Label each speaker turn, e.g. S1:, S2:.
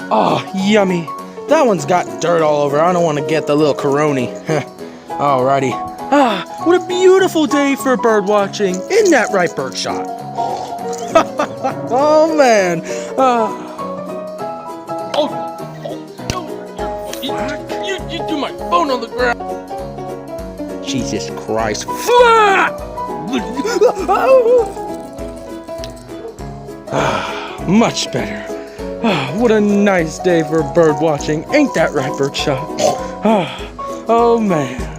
S1: Oh, yummy. That one's got dirt all over. I don't want to get the little coroni. Alrighty. What a beautiful day for bird watching. Isn't that right, Birdshot? Oh, man. You do my phone on the ground. Jesus Christ. Much better. What a nice day for bird watching. Ain't that right, Birdshot? Oh, man.